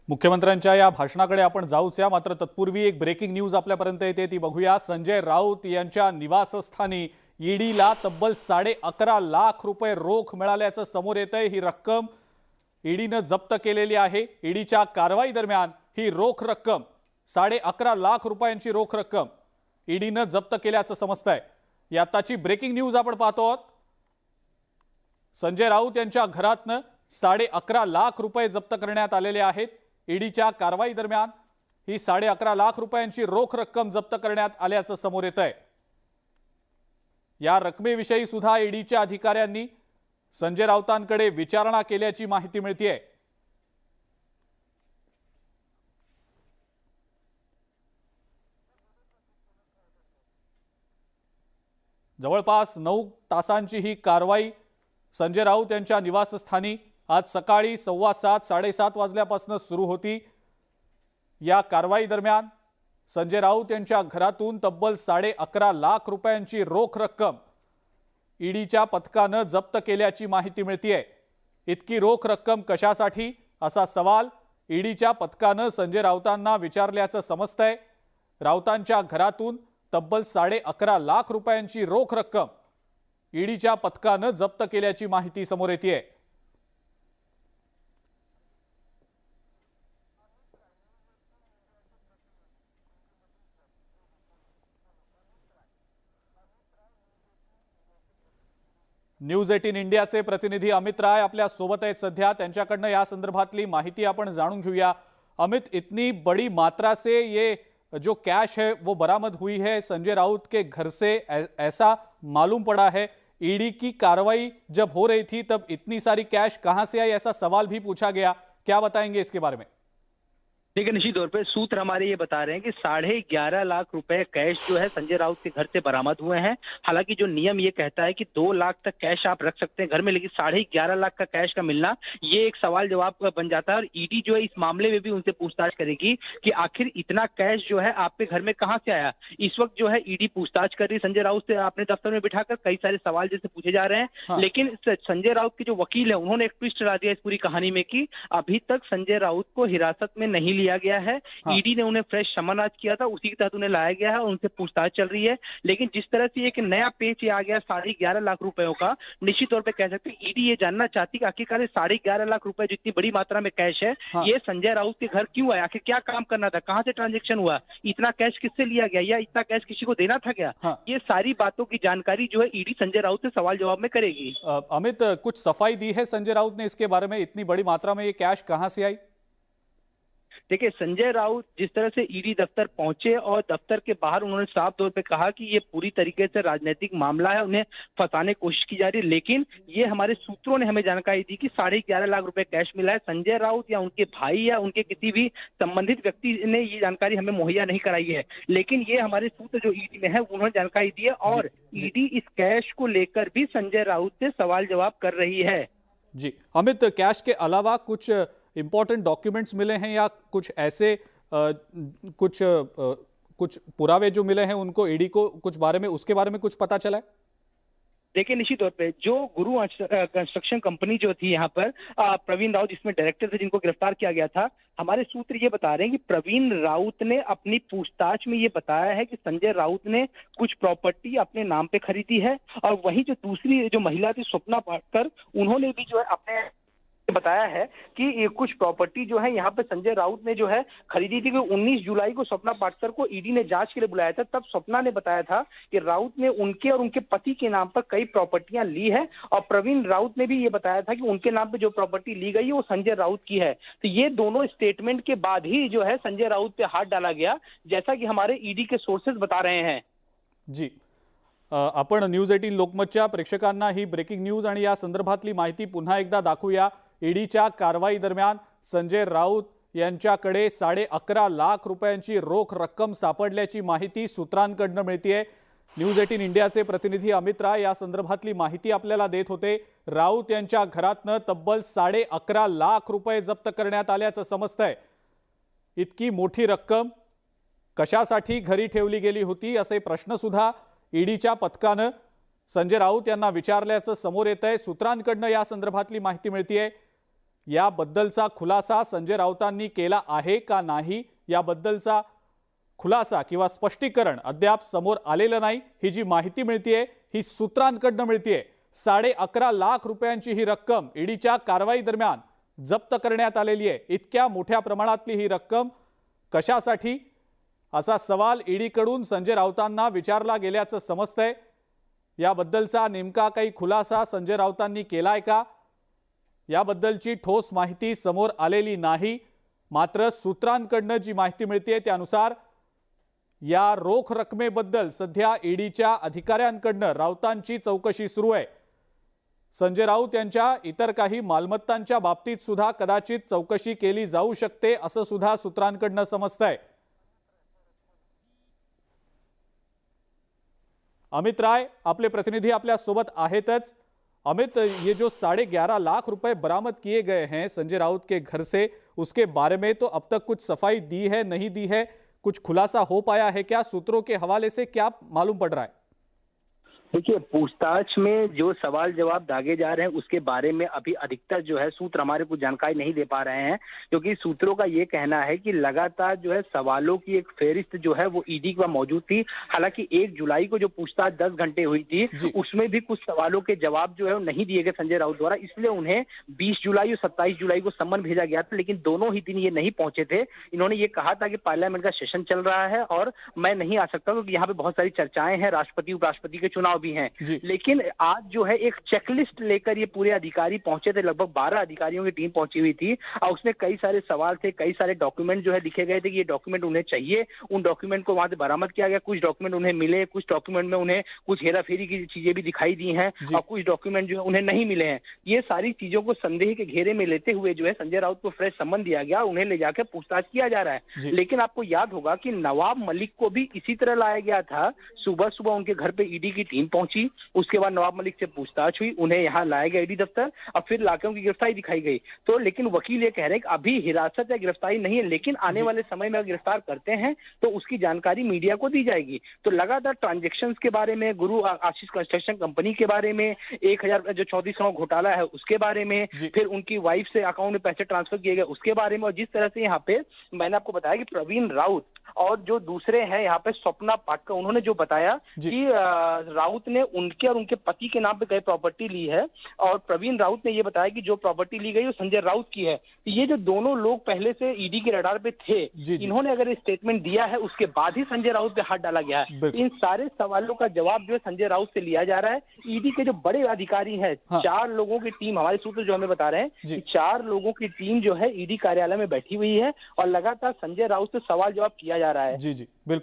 मुख्यमंत्र्यांच्या या भाषणाकडे आपण जाऊच या, मात्र तत्पूर्वी एक ब्रेकिंग न्यूज आपल्यापर्यंत येते ती बघूया। संजय राऊत यांच्या निवासस्थानी ईडीला तब्बल 11.5 लाख रुपये रोख मिळाल्याचं समोर येतंय। ही रक्कम ईडीने जप्त केलेली आहे। ईडीच्या कारवाई दरम्यान ही रोख रक्कम 11.5 लाख रुपयांची रोख रक्कम ईडीने जप्त केल्याचं समजतंय। या आताची ब्रेकिंग न्यूज आपण पाहतो आहोत। संजय राऊत यांच्या घरातनं 11.5 लाख रुपये जप्त करण्यात आलेले आहेत। ईडीच्या कारवाई दरम्यान ही 11.5 लाख रुपयांची रोख रक्कम जप्त करण्यात आल्याचं समोर येतंय। या रकमेविषयी सुद्धा ईडीच्या अधिकाऱ्यांनी संजय राऊतांकडे विचारणा केल्याची माहिती मिळतेय। जवळपास 9 तासांची ही कारवाई संजय राऊत यांच्या निवासस्थानी आज सकाळी 7:15 7:30 वाजल्यापासून सुरू होती। या कारवाई दरम्यान संजय राऊत यांच्या घरातून तब्बल 11.5 लाख रुपयांची रोख रक्कम ईडीच्या पथकानं जप्त केल्याची माहिती मिळतेय। इतकी रोख रक्कम कशासाठी असा सवाल ईडीच्या पथकानं संजय राऊतांना विचारल्याचं समजतंय। राऊतांच्या घरातून तब्बल 11.5 लाख रुपयांची रोख रक्कम ईडीच्या पथकानं जप्त केल्याची माहिती समोर येतेय। न्यूज 18 इंडियाचे प्रतिनिधी अमित राय आपल्या सोबत आहेत सध्या। त्यांच्याकडनं या संदर्भातली माहिती आपण जाणून घेऊया। अमित, इतनी बड़ी मात्रा से ये जो कैश है वो बरामद हुई है संजय राउत के घर से, ऐसा मालूम पड़ा है। ईडी की कार्रवाई जब हो रही थी तब इतनी सारी कैश कहां से आई, ऐसा सवाल भी पूछा गया। क्या बताएंगे इसके बारे में? देखिए, निश्चित तौर पे सूत्र हमारे ये बता रहे हैं कि 11.5 लाख रुपए कैश जो है संजय राउत के घर से बरामद हुए हैं। हालांकि जो नियम ये कहता है कि 2 लाख तक कैश आप रख सकते हैं घर में, लेकिन 11.5 लाख का कैश का मिलना ये एक सवाल जवाब बन जाता है। और ईडी जो है इस मामले में भी उनसे पूछताछ करेगी कि आखिर इतना कैश जो है आपके घर में कहां से आया। इस वक्त जो है ईडी पूछताछ कर रही संजय राउत से अपने दफ्तर में बिठाकर, कई सारे सवाल जैसे पूछे जा रहे हैं। हाँ। लेकिन संजय राउत के जो वकील है उन्होंने एक ट्विस्ट डाल दिया इस पूरी कहानी में कि अभी तक संजय राउत को हिरासत में नहीं लिया गया है। ईडी ने उन्हें फ्रेश समन आज किया था, उसी के तहत उन्हें लाया गया है और उनसे पूछताछ चल रही है। लेकिन जिस तरह से एक नया पेच आ गया 11.5 लाख रुपयों का, निश्चित तौर पे कह सकते हैं ईडी ये जानना चाहती कि आखिरकार 11.5 लाख रुपए जितनी बड़ी मात्रा में कैश है, हाँ। ये संजय राउत के घर क्यों आया, आखिर क्या काम करना था, कहां से ट्रांजेक्शन हुआ, इतना कैश किससे लिया गया या इतना कैश किसी को देना था क्या। हाँ। ये सारी बातों की जानकारी जो है ईडी संजय राउत से सवाल जवाब में करेगी। अमित, कुछ सफाई दी है संजय राउत ने इसके बारे में, इतनी बड़ी मात्रा में ये कैश कहां से आई? देखिए, संजय राउत जिस तरह से ईडी दफ्तर पहुंचे और दफ्तर के बाहर उन्होंने साफ तौर पे कहा कि ये पूरी तरीके से राजनीतिक मामला है, उन्हें फंसाने की कोशिश की जा रही है। लेकिन ये हमारे सूत्रों ने हमें जानकारी दी कि 11.5 लाख रुपए कैश मिला है। संजय राउत या उनके भाई या उनके किसी भी संबंधित व्यक्ति ने ये जानकारी हमें मुहैया नहीं कराई है, लेकिन ये हमारे सूत्र जो ईडी में है उन्होंने जानकारी दी है। और ईडी इस कैश को लेकर भी संजय राउत से सवाल जवाब कर रही है। जी अमित, कैश के अलावा कुछ इंपॉर्टेंट डॉक्यूमेंट्स मिले हैं या कुछ ऐसे कुछ पुरावे जो मिले हैं उनको ईडी को कुछ बारे में, उसके बारे में कुछ पता चला है? देखिए, निश्चित तौर पे जो गुरु कंस्ट्रक्शन कंपनी जो थी यहाँ पर प्रवीण राउत जिसमें डायरेक्टर थे जिनको गिरफ्तार किया गया था, हमारे सूत्र ये बता रहे हैं कि प्रवीण राउत ने अपनी पूछताछ में ये बताया है कि संजय राउत ने कुछ प्रॉपर्टी अपने नाम पे खरीदी है। और वहीं जो दूसरी जो महिला थी स्वप्ना पाटकर, उन्होंने भी जो है अपने बताया है कि ये कुछ प्रॉपर्टी जो है यहाँ पे संजय राउत ने जो है खरीदी थी। कि 19 जुलाई को स्वप्ना पाटकर को ईडी ने जांच के लिए बुलाया था, तब स्वप्ना ने बताया था कि राउत ने उनके और उनके पति के नाम पर कई प्रॉपर्टियां ली है। और प्रवीण राउत ने भी ये बताया था कि उनके नाम पे जो प्रॉपर्टी ली गई है वो संजय राउत की है। तो ये दोनों स्टेटमेंट के बाद ही जो है संजय राउत पे हाथ डाला गया, जैसा कि हमारे ईडी के सोर्सेज बता रहे हैं। जी, आपण न्यूज 18 लोकमतच्या प्रेक्षकांना ही ब्रेकिंग न्यूज आणि या संदर्भातली माहिती पुन्हा एकदा दाखवूया। ईडीच्या कारवाई दरम्यान संजय राऊत यांच्याकडे 11.5 लाख रुपयांची रोख रक्कम सापडल्याची माहिती सूत्रांकडून मिळतेय। न्यूज 18 इंडियाचे प्रतिनिधी अमित राय या संदर्भातली माहिती आपल्याला देत होते। राऊत यांच्या घरातनं तब्बल 11.5 लाख रुपये जप्त करण्यात आल्याचं समजतंय। इतकी मोठी रक्कम कशासाठी घरी ठेवली गेली होती असे प्रश्न सुद्धा ईडीच्या पथकानं संजय राऊत यांना विचारल्याचं समोर येतंय। सूत्रांकडून या संदर्भातली माहिती मिळतेय। याबद्दलचा खुलासा संजय राऊतांनी केला आहे का नाही याबद्दलचा खुलासा किंवा स्पष्टीकरण अद्याप समोर आलेलं नाही। ही जी माहिती मिळतीये ही सूत्रांकडनं मिळतीये। 11.5 लाख रुपयांची ही रक्कम ईडीच्या कारवाई दरम्यान जप्त करण्यात आलेली आहे। इतक्या मोठ्या प्रमाणातली ही रक्कम कशासाठी असा सवाल ईडीकडून संजय राऊतांना विचारला गेल्याचं समजतंय। याबद्दलचा नेमका काही खुलासा संजय राऊतांनी केलाय का याबद्दलची ठोस माहिती समोर आलेली नाही। मात्र सूत्रांकडनं जी माहिती मिळते त्यानुसार या रोख रकमेबद्दल सध्या ईडीच्या अधिकाऱ्यांकडनं राऊतांची चौकशी सुरू आहे। संजय राऊत यांच्या इतर काही मालमत्तांच्या बाबतीत सुद्धा कदाचित चौकशी केली जाऊ शकते असं सुद्धा सूत्रांकडनं समजतंय। अमित राय आपले प्रतिनिधी आपल्या सोबत आहेतच। अमित, ये जो 11.5 लाख रुपए बरामद किए गए हैं संजय राउत के घर से, उसके बारे में तो अब तक कुछ सफाई दी है नहीं दी है, कुछ खुलासा हो पाया है क्या? सूत्रों के हवाले से क्या मालूम पड़ रहा है? देखिए, पूछताछ में जो सवाल जवाब दागे जा रहे हैं उसके बारे में अभी अधिकतर जो है सूत्र हमारे को जानकारी नहीं दे पा रहे हैं, क्योंकि सूत्रों का ये कहना है कि लगातार जो है सवालों की एक फेहरिस्त जो है वो ईडी के पास मौजूद थी। हालांकि 1 जुलाई को जो पूछताछ 10 घंटे हुई थी उसमें भी कुछ सवालों के जवाब जो है वो नहीं दिए गए संजय राउत द्वारा, इसलिए उन्हें 20 जुलाई और 27 जुलाई को सम्मन भेजा गया था, लेकिन दोनों ही दिन ये नहीं पहुंचे थे। इन्होंने ये कहा था कि पार्लियामेंट का सेशन चल रहा है और मैं नहीं आ सकता क्योंकि यहाँ पे बहुत सारी चर्चाएं हैं, राष्ट्रपति उपराष्ट्रपति के चुनाव भी हैं। लेकिन आज जो है एक चेकलिस्ट लेकर ये पूरे अधिकारी पहुंचे थे, लगभग 12 अधिकारियों की टीम पहुंची हुई थी और उसमें कई सारे सवाल थे, कई सारे डॉक्यूमेंट जो है लिखे गए थे कि ये डॉक्यूमेंट उन्हें चाहिए। उन डॉक्यूमेंट को वहां से बरामद किया गया, कुछ डॉक्यूमेंट उन्हें मिले, कुछ डॉक्यूमेंट में उन्हें कुछ हेराफेरी की चीजें भी दिखाई दी हैं और कुछ डॉक्यूमेंट जो है उन्हें नहीं मिले हैं। ये सारी चीजों को संदेह के घेरे में लेते हुए जो है संजय राउत को फ्रेश सम्मन दिया गया, उन्हें ले जाकर पूछताछ किया जा रहा है। लेकिन आपको याद होगा कि नवाब मलिक को भी इसी तरह लाया गया था। सुबह सुबह उनके घर पे ईडी की टीम पहुंची, उसके बाद नवाब मलिक से पूछताछ हुई, उन्हें यहाँ लाया गया ईडी दफ्तर और फिर लाकर उनकी गिरफ्तारी दिखाई गई। तो लेकिन वकील ये कह रहे हैं कि अभी हिरासत या गिरफ्तारी नहीं है, लेकिन आने वाले समय में अगर गिरफ्तार करते हैं तो उसकी जानकारी मीडिया को दी जाएगी। तो लगातार ट्रांजेक्शन के बारे में, गुरु आशीष कंस्ट्रक्शन कंपनी के बारे में, 1000 जो 34 करोड़ घोटाला है उसके बारे में, फिर उनकी वाइफ से अकाउंट में पैसे ट्रांसफर किए गए उसके बारे में, और जिस तरह से यहाँ पे मैंने आपको बताया कि प्रवीण राउत और जो दूसरे हैं यहाँ पे स्वप्ना पाटकर, उन्होंने जो बताया कि राउत ने उनके और उनके पति के नाम पे कई प्रॉपर्टी ली है और प्रवीण राउत ने ये बताया कि जो प्रॉपर्टी ली गई वो संजय राउत की है। ये जो दोनों लोग पहले से ईडी के रडार पे थे, इन्होंने अगर स्टेटमेंट दिया है उसके बाद ही संजय राउत पे हाथ डाला गया है। इन सारे सवालों का जवाब जो है संजय राउत से लिया जा रहा है। ईडी के जो बड़े अधिकारी हैं, 4 लोगों की टीम, हमारे सूत्र जो हमें बता रहे हैं कि 4 लोगों की टीम जो है ईडी कार्यालय में बैठी हुई है और लगातार संजय राउत से सवाल जवाब किया जा रहा है। जी बिल्कुल।